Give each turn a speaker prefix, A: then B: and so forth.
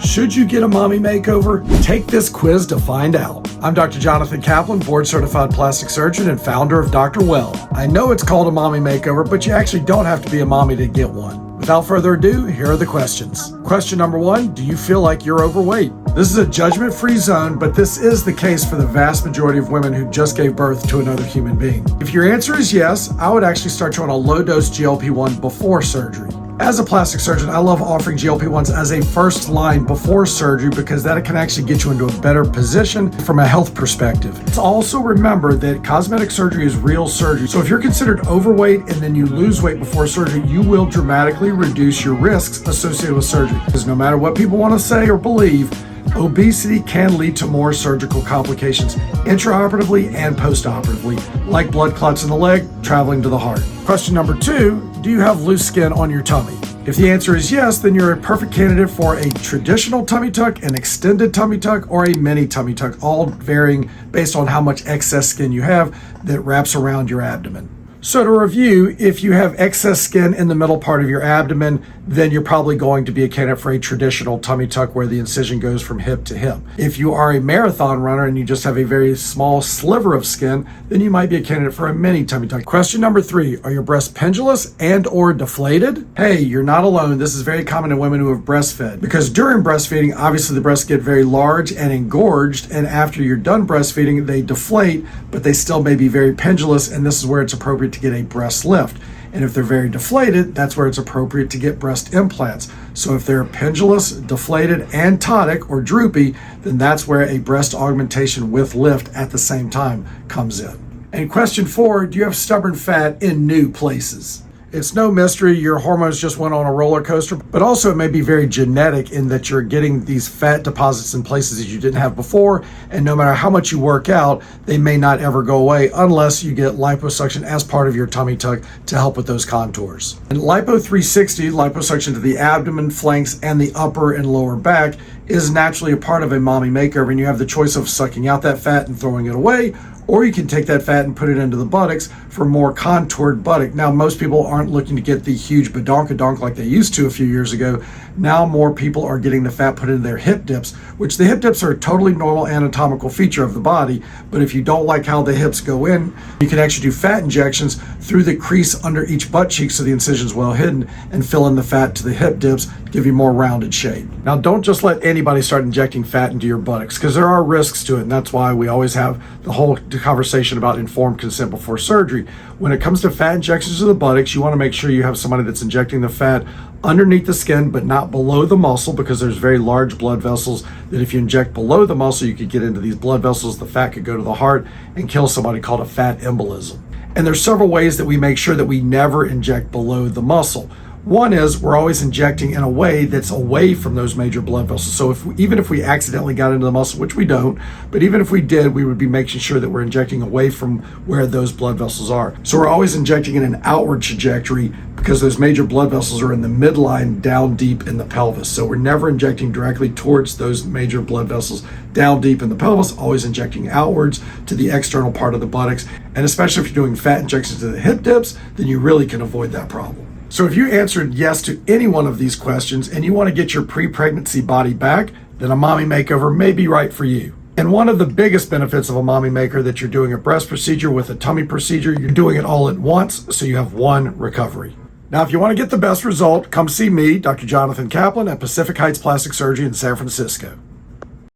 A: Should you get a mommy makeover? Take this quiz to find out. I'm Dr. Jonathan Kaplan, board-certified plastic surgeon and founder of Dr. Well. I know it's called a mommy makeover, but you actually don't have to be a mommy to get one. Without further ado, here are the questions. Question number 1, do you feel like you're overweight? This is a judgment-free zone, but this is the case for the vast majority of women who just gave birth to another human being. If your answer is yes, I would actually start you on a low-dose GLP-1 before surgery. As a plastic surgeon, I love offering GLP-1s as a first line before surgery because that can actually get you into a better position from a health perspective. Let's also remember that cosmetic surgery is real surgery. So if you're considered overweight and then you lose weight before surgery, you will dramatically reduce your risks associated with surgery. Because no matter what people want to say or believe, obesity can lead to more surgical complications intraoperatively and postoperatively, like blood clots in the leg traveling to the heart. Question number 2, do you have loose skin on your tummy? If the answer is yes, then you're a perfect candidate for a traditional tummy tuck, an extended tummy tuck, or a mini tummy tuck, all varying based on how much excess skin you have that wraps around your abdomen. So to review, if you have excess skin in the middle part of your abdomen, then you're probably going to be a candidate for a traditional tummy tuck where the incision goes from hip to hip. If you are a marathon runner and you just have a very small sliver of skin, then you might be a candidate for a mini tummy tuck. Question number 3, are your breasts pendulous and or deflated? Hey, you're not alone. This is very common in women who have breastfed because during breastfeeding, obviously the breasts get very large and engorged, and after you're done breastfeeding, they deflate, but they still may be very pendulous, and this is where it's appropriate to get a breast lift. And if they're very deflated, that's where it's appropriate to get breast implants. So if they're pendulous, deflated, and ptotic or droopy, then that's where a breast augmentation with lift at the same time comes in. And question 4, do you have stubborn fat in new places? It's no mystery, your hormones just went on a roller coaster, but also it may be very genetic in that you're getting these fat deposits in places that you didn't have before, and no matter how much you work out, they may not ever go away unless you get liposuction as part of your tummy tuck to help with those contours. And Lipo 360, liposuction to the abdomen, flanks, and the upper and lower back, is naturally a part of a mommy makeover, and you have the choice of sucking out that fat and throwing it away, or you can take that fat and put it into the buttocks for more contoured buttock. Now, most people aren't looking to get the huge badonkadonk like they used to a few years ago. Now more people are getting the fat put into their hip dips, which the hip dips are a totally normal anatomical feature of the body. But if you don't like how the hips go in, you can actually do fat injections through the crease under each butt cheek so the incision's well hidden and fill in the fat to the hip dips to give you more rounded shape. Now, don't just let anybody start injecting fat into your buttocks because there are risks to it, and that's why we always have the whole conversation about informed consent before surgery. When it comes to fat injections to the buttocks, you want to make sure you have somebody that's injecting the fat underneath the skin but not below the muscle, because there's very large blood vessels that if you inject below the muscle, you could get into these blood vessels, the fat could go to the heart and kill somebody, called a fat embolism. And there's several ways that we make sure that we never inject below the muscle. One is we're always injecting in a way that's away from those major blood vessels. So even if we accidentally got into the muscle, which we don't, but even if we did, we would be making sure that we're injecting away from where those blood vessels are. So we're always injecting in an outward trajectory because those major blood vessels are in the midline down deep in the pelvis. So we're never injecting directly towards those major blood vessels down deep in the pelvis, always injecting outwards to the external part of the buttocks. And especially if you're doing fat injections to the hip dips, then you really can avoid that problem. So if you answered yes to any one of these questions and you want to get your pre-pregnancy body back, then a mommy makeover may be right for you. And one of the biggest benefits of a mommy maker that you're doing a breast procedure with a tummy procedure, you're doing it all at once, so you have one recovery. Now, if you want to get the best result, come see me, Dr. Jonathan Kaplan, at Pacific Heights Plastic Surgery in San Francisco.